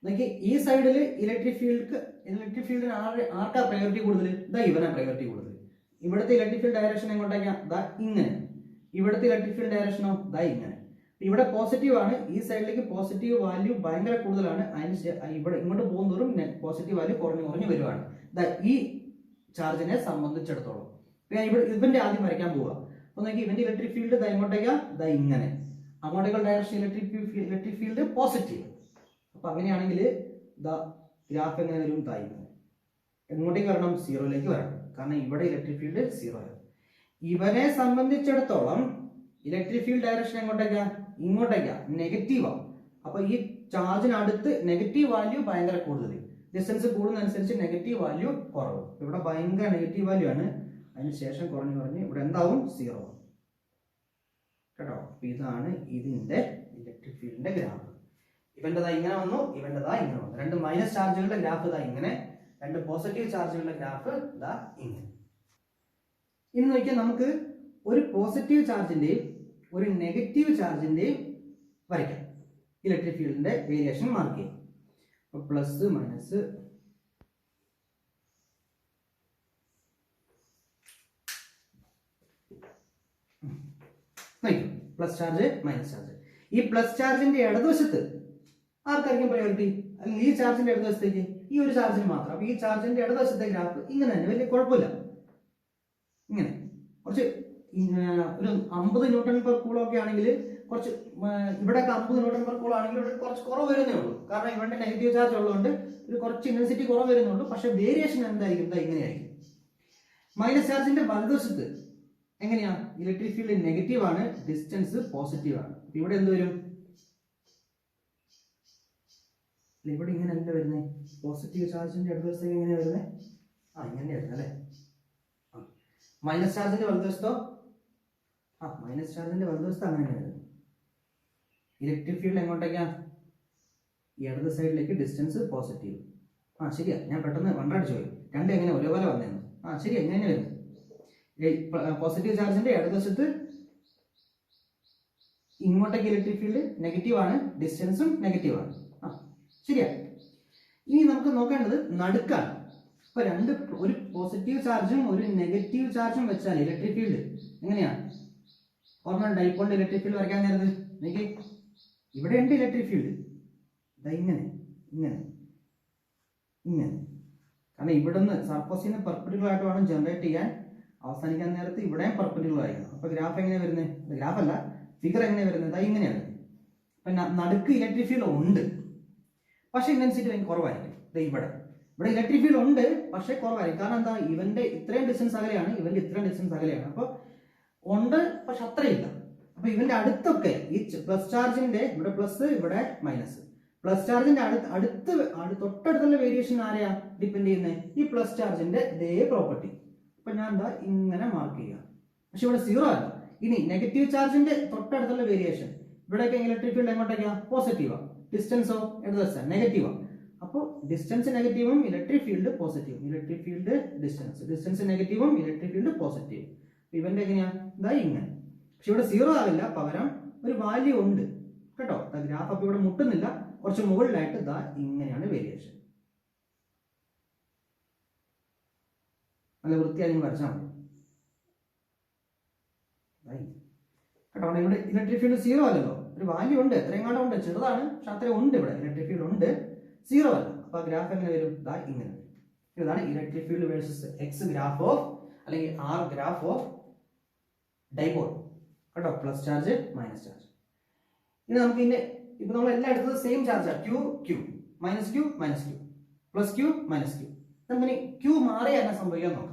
നോക്കി. ഈ സൈഡിൽ ഇലക്ട്രിക് ഫീൽഡിന് ആർക്കാ പ്രയോറിറ്റി കൂടുതൽ, ഇവനാ പ്രയോറിറ്റി കൂടുതൽ. ഇവിടുത്തെ ഇലക്ട്രിക് ഫീൽഡ് ഡയറക്ഷൻ എങ്ങോട്ടേക്കാ, ഇങ്ങനെ. ഇവിടുത്തെ ഇലക്ട്രിക് ഫീൽഡ് ഡയറക്ഷനോ ഇങ്ങനെ. ഇവിടെ പോസിറ്റീവ് ആണ്, ഈ സൈഡിലേക്ക് പോസിറ്റീവ് വാല്യൂ ഭയങ്കര കൂടുതലാണ്, ഇവിടെ ഇങ്ങോട്ട് പോകുന്നതോറും പോസിറ്റീവ് വാല്യൂ കുറഞ്ഞു വരുവാണ് ഈ ചാർജിനെ സംബന്ധിച്ചിടത്തോളം. ഞാൻ ഇവന്റെ ആദ്യം വരയ്ക്കാൻ പോവുക. അപ്പൊ നോക്കി, ഇവന്റെ ഇലക്ട്രിക് ഫീൽഡ് എങ്ങോട്ടേക്കാ, ഇങ്ങനെ. അങ്ങോട്ടേക്കുള്ള ഡയറക്ഷൻ ഇലക്ട്രിക് ഫീൽഡ് പോസിറ്റീവ്. അപ്പൊ അങ്ങനെയാണെങ്കിൽ ഗ്രാഫ് എങ്ങനെ വരും, ഇങ്ങനെ. എങ്ങോട്ടേക്ക് വരണം, 0ലേക്ക് വരണം, കാരണം ഇവിടെ ഇലക്ട്രിക് ഫീൽഡ് 0 ആണ്. ഇവനെ സംബന്ധിച്ചിടത്തോളം ഇലക്ട്രിക് ഫീൽഡ് ഡയറക്ഷൻ എങ്ങോട്ടേക്കാ, ഇങ്ങോട്ടേക്കാ, നെഗറ്റീവാ. അപ്പൊ ഈ ചാർജിനടുത്ത് നെഗറ്റീവ് വാല്യൂ ഭയങ്കര കൂടുതൽ, ഡിസ്റ്റൻസ് കൂടുന്നതനുസരിച്ച് നെഗറ്റീവ് വാല്യൂ കുറവ്. ഇവിടെ ഭയങ്കര നെഗറ്റീവ് വാല്യൂ ആണ്, അതിനുശേഷം കുറഞ്ഞ് ഇവിടെ എന്താവും, 0 കേട്ടോ. അപ്പൊ ഇതാണ് ഇതിന്റെ ഇലക്ട്രിക് ഫീൽഡിന്റെ ഗ്രാഫ്. ഇവന്റെതാ ഇങ്ങനെ വന്നു, ഇവന്റെതാ ഇങ്ങനെ വന്നു. രണ്ട് മൈനസ് ചാർജുകളുടെ ഗ്രാഫ് ഇങ്ങനെ, രണ്ട് പോസിറ്റീവ് ചാർജുകളുടെ ഗ്രാഫ് ഇങ്ങനെ. ഇനി നോക്കിയാൽ നമുക്ക് ഒരു പോസിറ്റീവ് ചാർജിന്റെയും ഒരു നെഗറ്റീവ് ചാർജിന്റെയും വരയ്ക്കാം. ഇലക്ട്രിക് ഫീൽഡിന്റെ വേരിയേഷൻ മാർക്ക് ചെയ്യാം. അപ്പൊ plus minus, plus charge minus charge. ഈ പ്ലസ് ചാർജിന്റെ ഇടതുവശത്ത് ആർക്കായിരിക്കും പ്രയോറിറ്റി, അല്ലെങ്കിൽ ഈ ചാർജിന്റെ ഇടതുവശത്തേക്ക് ഈ ഒരു ചാർജിന് മാത്രം. അപ്പൊ ഈ ചാർജിന്റെ ഇടതുവശത്തെ ഗ്രാഫ് ഇങ്ങനെ തന്നെ, വലിയ കുഴപ്പമില്ല. ഇങ്ങനെ കുറച്ച് ഒരു 50 ന്യൂട്ടൺ പെർ കൂളോ ഒക്കെ ആണെങ്കിൽ കുറച്ച്, ഇവിടെയൊക്കെ 50 ന്യൂട്ടൺ പെർ കൂളോ ആണെങ്കിൽ ഇവിടെ കുറച്ച് കുറവ് വരുന്നേ ഉള്ളൂ. കാരണം ഇവന്റെ നെഗറ്റീവ് ചാർജ് ഉള്ളതുകൊണ്ട് ഒരു കുറച്ച് ഇന്റൻസിറ്റി കുറവ് വരുന്നുള്ളൂ. പക്ഷെ വേരിയേഷൻ എന്തായിരിക്കും, ഇങ്ങനെയായിരിക്കും. മൈനസ് ചാർജിന്റെ വലതുവശത്ത് എങ്ങനെയാ, ഇലക്ട്രിക് ഫീൽഡ് നെഗറ്റീവ് ആണ്, ഡിസ്റ്റൻസ് പോസിറ്റീവ് ആണ്. ഇവിടെ എന്ത് വരും, ഇവിടെ ഇങ്ങനെ അല്ല വരുന്നത്. പോസിറ്റീവ് ചാർജിന്റെ ഇടതുവശത്തേക്ക് എങ്ങനെയാ വരുന്നത്, ഇങ്ങനെ വരുന്നത് അല്ലേ. മൈനസ് ചാർജിന്റെ വലതുവശത്തോ, മൈനസ് ചാർജിന്റെ വലതുവശത്ത് അങ്ങനെ വരുന്നത്. ഇലക്ട്രിക് ഫീൽഡ് എങ്ങോട്ടേക്കാ, ഇടത് സൈഡിലേക്ക്, ഡിസ്റ്റൻസ് പോസിറ്റീവ്. ശരിയാ, ഞാൻ പെട്ടെന്ന് വണ്ടടിച്ചു പോയി. രണ്ട് എങ്ങനെ ഒരേപോലെ വന്നേന്നു. ശരി, എങ്ങനെ വരുന്നത്, പോസിറ്റീവ് ചാർജിന്റെ ഇടതുവശത്ത് ഇങ്ങോട്ടേക്ക് ഇലക്ട്രിക് ഫീൽഡ് നെഗറ്റീവ് ആണ്, ഡിസ്റ്റൻസും നെഗറ്റീവ് ആണ്. ശരിയാ. ഇനി നമുക്ക് നോക്കേണ്ടത് നടുക്കാണ്. അപ്പൊ ഒരു പോസിറ്റീവ് ചാർജും ഒരു നെഗറ്റീവ് ചാർജും വെച്ചാൽ ഇലക്ട്രിക് ഫീൽഡ് എങ്ങനെയാണ്, ഓർമ്മ ഡൈപോളിന്റെ ഇലക്ട്രിക് ഫീൽഡ് വരയ്ക്കാൻ നേരത്ത് എനിക്ക് ഇവിടെ ഉണ്ട് ഇലക്ട്രിക് ഫീൽഡ് ഇങ്ങനെ ഇങ്ങനെ ഇങ്ങനെ. കാരണം ഇവിടുന്ന് സർഫസിന് പെർപെൻഡിക്കുലർ ആയിട്ട് വേണം ജനറേറ്റ് ചെയ്യാൻ. അവസാനിക്കാൻ നേരത്ത് ഇവിടെ പെർപെൻഡിക്കുലർ ആയിരിക്കണം. അപ്പൊ ഗ്രാഫ് എങ്ങനെ വരുന്നത്, ഗ്രാഫ് അല്ല ഫിഗർ എങ്ങനെ വരുന്നത്, ഇങ്ങനെയാണ്. അപ്പൊ നടുക്ക് ഇലക്ട്രിക് ഫീൽഡ് ഉണ്ട്, പക്ഷെ ഇന്റൻസിറ്റി ഭയങ്കര കുറവായിരിക്കും. ഇവിടെ ഇലക്ട്രിക് ഫീൽഡ് ഉണ്ട്, പക്ഷെ കുറവായിരിക്കും. കാരണം എന്താ, ഇവന്റെ ഇത്രയും ഡിസ്റ്റൻസ് അകലെയാണ്, ഇവന്റെ ഇത്രയും ഡിസ്റ്റൻസ് അകലെയാണ്. അപ്പൊ ഉണ്ട്, പക്ഷെ അത്രയില്ല. അപ്പൊ ഇവന്റെ അടുത്തൊക്കെ ഈ പ്ലസ് ചാർജിന്റെ ഇവിടെ പ്ലസ്, ഇവിടെ മൈനസ്. പ്ലസ് ചാർജിന്റെ തൊട്ടടുത്തുള്ള വേരിയേഷൻ ആരെയാ ഡിപ്പെൻഡ് ചെയ്യുന്നത്, ഈ പ്ലസ് ചാർജിന്റെ ഇതേ പ്രോപ്പർട്ടി. അപ്പൊ ഞാൻ എന്താ ഇങ്ങനെ മാർക്ക് ചെയ്യുക. പക്ഷെ ഇവിടെ 0 അല്ല, ഇനി നെഗറ്റീവ് ചാർജിന്റെ തൊട്ടടുത്തുള്ള വേരിയേഷൻ, ഇവിടെയൊക്കെ ഇലക്ട്രിക് ഫീൽഡ് എങ്ങോട്ടേക്കാ? പോസിറ്റീവാ. ഡിസ്റ്റൻസോ ഇടതുവശം നെഗറ്റീവാ. അപ്പോൾ ഡിസ്റ്റൻസ് നെഗറ്റീവും ഇലക്ട്രിക് ഫീൽഡ് പോസിറ്റീവും. ഇലക്ട്രിക് ഫീൽഡ് ഡിസ്റ്റൻസ് നെഗറ്റീവും ഇലക്ട്രിക് ഫീൽഡ് പോസിറ്റീവും. ഇവന്റെ എങ്ങനെയാ? ഇതാ ഇങ്ങനെ. പക്ഷെ ഇവിടെ 0 ആവില്ല, പകരം ഒരു വാല്യൂ ഉണ്ട് കേട്ടോ. ഗ്രാഫ് അപ്പൊ ഇവിടെ മുട്ടുന്നില്ല, കുറച്ച് മുകളിലായിട്ട് ഇതാ ഇങ്ങനെയാണ് വേരിയേഷൻ. നല്ല വൃത്തിയായി നിങ്ങൾ വരച്ചാൽ മതി കേട്ടോ. ഇവിടെ ഇലക്ട്രിക് ഫീൽഡ് 0 അല്ലല്ലോ, ഒരു വാല്യൂ ഉണ്ട്, എത്രയും കാണാൻ ഉണ്ട്, ചെറുതാണ് പക്ഷെ അത്രയും ഉണ്ട്. ഇവിടെ ഇലക്ട്രിക് ഫീൽഡ് ഉണ്ട്, 0 അല്ല. അപ്പൊ ഗ്രാഫ് എങ്ങനെ വരും? ഇതാ ഇങ്ങനെ. ഇതാണ് electric field versus x graph of, അല്ലെങ്കിൽ ആർ ഗ്രാഫ് ഓഫ് ഡൈപോൾ കേട്ടോ. Plus charge minus charge. ഇനി നമുക്ക് ഇപ്പൊ നമ്മൾ എല്ലാം എടുത്തത് സെയിം ചാർജാണ്. Q q minus q minus q plus q minus q. നമുക്കിനി ക്യൂ മാറിയാൽ എന്നാ സംഭവിക്കാൻ നോക്കാം.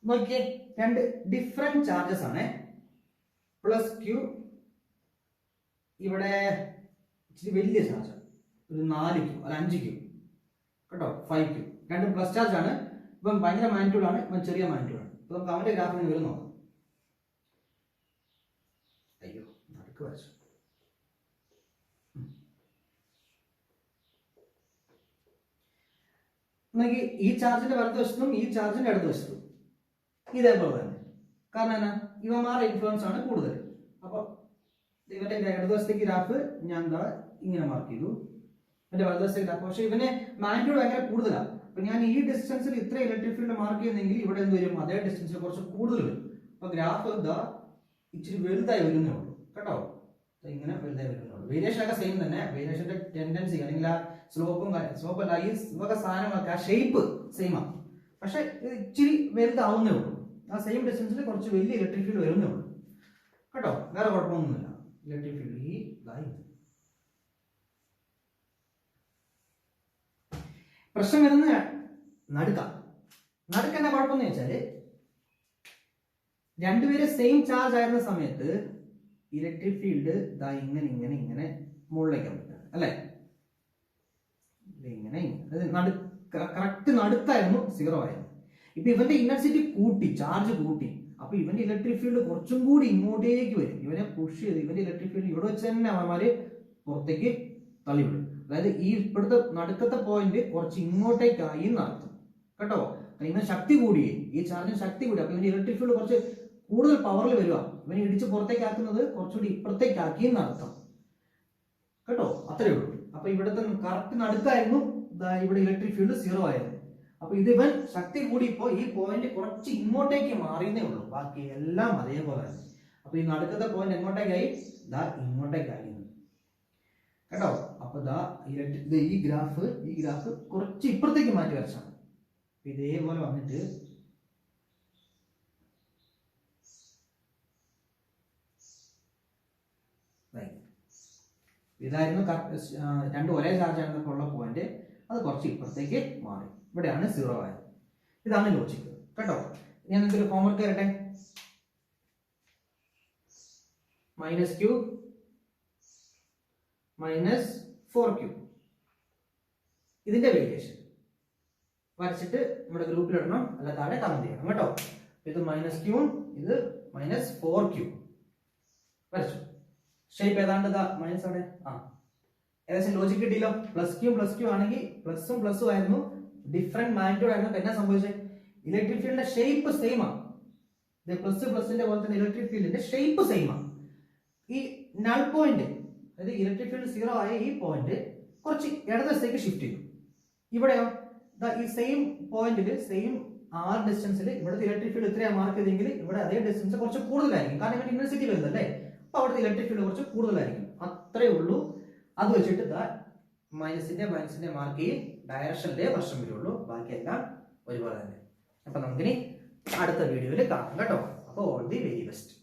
നോക്കിയേ, രണ്ട് ഡിഫറെന്റ് ചാർജസ് ആണ്. പ്ലസ് ക്യൂ ഇവിടെ ഇച്ചിരി വലിയ ചാർജ്, ഒരു 4 ക്യൂ അല്ല 5 ക്യൂ കേട്ടോ, 5 ക്യൂ. രണ്ടും പ്ലസ് ചാർജ് ആണ്. ഇപ്പം ഭയങ്കര മാഗ്നിറ്റ്യൂഡ് ആണ്, ഇപ്പം ചെറിയ മാഗ്നിറ്റ്യൂഡ് ആണ്. ഇപ്പൊ നമുക്ക് അവന്റെ ഗ്രാഫിന് വരും നോക്കാം. അയ്യോ നടുക്ക് വരച്ചു. ഈ ചാർജിന്റെ വലതുവശത്തും ഈ ചാർജിന്റെ ഇടതുവശത്തും ഇതേപോലെ തന്നെ. കാരണം എന്നാ? ഇവന്മാരുടെ ഇൻഫ്ലുവൻസ് ആണ് കൂടുതൽ. അപ്പൊ ഇവന്റെ ഇടതുവശത്തേക്ക് ഗ്രാഫ് ഞാൻ എന്താ ഇങ്ങനെ മാർക്ക് ചെയ്തു, എന്റെ വലതുവശത്തേക്ക് ഗ്രാഫ്. പക്ഷെ ഇവന് മാഗ്നിറ്റ്യൂഡ് ഭയങ്കര കൂടുതലാണ്. അപ്പൊ ഞാൻ ഈ ഡിസ്റ്റൻസിൽ ഇത്ര ഇലക്ട്രിക് ഫീൽഡ് മാർക്ക് ചെയ്യുന്നെങ്കിൽ ഇവിടെ എന്ത് വരും? അതേ ഡിസ്റ്റൻസിൽ കുറച്ച് കൂടുതൽ വരും. അപ്പൊ ഗ്രാഫ് എന്താ ഇച്ചിരി വലുതായി വരുന്നേ ഉള്ളൂ കേട്ടോ. ഇങ്ങനെ വലുതായി വരുന്നേ ഉള്ളൂ. വേരിയേഷൻ ഒക്കെ സെയിം തന്നെ. വേരിയേഷന്റെ ടെൻഡൻസി അല്ലെങ്കിൽ ആ സ്ലോപ്പും അല്ല ഈ വക സാധനങ്ങളൊക്കെ ആ ഷേപ്പ് സെയിം ആണ്. പക്ഷെ ഇച്ചിരി വലുതാവുന്നേ ഉള്ളൂ. ആ സെയിം ഡിസ്റ്റൻസിൽ കുറച്ച് വലിയ ഇലക്ട്രിക് ഫീൽഡ് വരുന്നേ ഉള്ളൂ കേട്ടോ. വേറെ കുഴപ്പമൊന്നുമില്ല. ഇലക്ട്രിക് ഫീൽഡ് ഈ ലൈൻ. പ്രശ്നം വരുന്ന നടുക്കെന്ന കുഴപ്പമെന്ന് വെച്ചാല് രണ്ടുപേരും സെയിം ചാർജ് ആയിരുന്ന സമയത്ത് ഇലക്ട്രിക് ഫീൽഡ് ഇതാ ഇങ്ങനെ ഇങ്ങനെ ഇങ്ങനെ മുകളിലേക്കാൻ പറ്റും അല്ലെ? ഇങ്ങനെ കറക്റ്റ് നടുക്കായിരുന്നു 0 ആയിരുന്നു. ഇപ്പൊ ഇവന്റെ ഇന്റൻസിറ്റി കൂട്ടി, ചാർജ് കൂട്ടി. അപ്പൊ ഇവന്റെ ഇലക്ട്രിക് ഫീൽഡ് കുറച്ചും കൂടി ഇങ്ങോട്ടേക്ക് വരും. ഇവനെ പുഷ് ചെയ്ത് ഇവന്റെ ഇലക്ട്രിക് ഫീൽഡ് ഇവിടെ വെച്ച് തന്നെ അവന്മാര് പുറത്തേക്ക് തള്ളിവിടും. അതായത് ഈ ഇപ്പോഴത്തെ നടുക്കത്തെ പോയിന്റ് കുറച്ച് ഇങ്ങോട്ടേക്കായി എന്നർത്ഥം കേട്ടോ. ഇവന് ശക്തി കൂടിയേ, ഈ ചാർജിന് ശക്തി കൂടി. അപ്പൊ ഇവന്റെ ഇലക്ട്രിക് ഫീൽഡ് കുറച്ച് കൂടുതൽ പവറിൽ വരിക. ഇവനെ ഇടിച്ച് പുറത്തേക്ക് ആക്കുന്നത് കുറച്ചുകൂടി ഇപ്പുറത്തേക്കാക്കി എന്നർത്ഥം കേട്ടോ. അത്രയേ ഉള്ളൂ. അപ്പൊ ഇവിടുത്തെ കറക്റ്റ് നടുക്കായിരുന്നു ഇവിടെ ഇലക്ട്രിക് ഫീൽഡ് 0 ആയിരുന്നു. അപ്പൊ ഇത് ഇവൻ ശക്തി കൂടിയപ്പോ ഈ പോയിന്റ് കുറച്ച് ഇങ്ങോട്ടേക്ക് മാറിയെന്നേ ഉള്ളൂ. ബാക്കി എല്ലാം അതേപോലെ തന്നെ. അപ്പൊ ഈ നടുക്കത്തെ പോയിന്റ് എങ്ങോട്ടേക്കായി? ഇങ്ങോട്ടേക്കായി കേട്ടോ. അപ്പൊ ഈ ഗ്രാഫ് കുറച്ച് ഇപ്പുറത്തേക്ക് മാറ്റി വരച്ചാണ്. ഇതേപോലെ വന്നിട്ട് ഇതായിരുന്നു രണ്ടും ഒരേ ചാർജ് ആണെന്നൊക്കെ ഉള്ള പോയിന്റ്. അത് കുറച്ച് ഇപ്പുറത്തേക്ക് മാറി. ഇവിടെയാണ് 0 ആയത്. ഇതാണ് ലോജിക്ക് കേട്ടോ. ഞാൻ നിങ്ങൾക്ക് ഹോംവർക്ക് തരട്ടെ. -q -4q ഇതിന്റെ വേരിയേഷൻ വരച്ചിട്ട് നമ്മുടെ ഗ്രൂപ്പിൽ ഇടണം, അല്ല താഴെ കമന്റ് ചെയ്യണം കേട്ടോ. ഇത് -q ഇത് -4q വരച്ചു. ഷേപ്പ് ഏതാണ്ട് മൈനസ് അവിടെ ഏകദേശം ലോജിക്ക് കിട്ടിയല്ലോ. പ്ലസ് ക്യൂ ആണെങ്കിൽ പ്ലസും പ്ലസും ആയിരുന്നു, ഡിഫറെന്റ് മാഗ്നിറ്റ്യൂഡ് ആയിരുന്നു. എന്നാ സംഭവിച്ചത്? ഇലക്ട്രിക് ഫീൽഡിന്റെ ഷേപ്പ് സെയിം ആണ്. പ്ലസിന്റെ പോലെ തന്നെ ഇലക്ട്രിക് ഫീൽഡിന്റെ ഷേപ്പ് സെയിം ആണ്. ഈ നൾ പോയിന്റ്, അതായത് ഇലക്ട്രിക് ഫീൽഡ് 0 ആയ ഈ പോയിന്റ് കുറച്ച് ഇടതുവശത്തേക്ക് ഷിഫ്റ്റ് ചെയ്തു. ഇവിടെയോ ഈ സെയിം പോയിന്റിൽ സെയിം ആർ ഡിസ്റ്റൻസിൽ ഇവിടുത്തെ ഇലക്ട്രിക് ഫീൽഡ് ഇത്രയാണ് മാർക്ക് ചെയ്തെങ്കിൽ ഇവിടെ അതേ ഡിസ്റ്റൻസ് കുറച്ച് കൂടുതലായിരിക്കും. കാരണം ഇവിടെ യൂണിവേഴ്സിറ്റി വരുന്നല്ലേ. അപ്പൊ അവിടുത്തെ ഇലക്ട്രിക് ഫീൽഡ് കുറച്ച് കൂടുതലായിരിക്കും. അത്രേ ഉള്ളൂ. അത് വെച്ചിട്ട് മൈനസിന്റെ മാർക്ക് ചെയ്യും. ഡയറക്ഷനിലെ പ്രശ്നം വരുള്ളൂ, ബാക്കിയെല്ലാം ഒരുപോലെ തന്നെ. അപ്പൊ നമുക്കിനി അടുത്ത വീഡിയോയിൽ കാണാം കേട്ടോ. അപ്പോൾ ഓൾ ദി വെരി ബെസ്റ്റ്.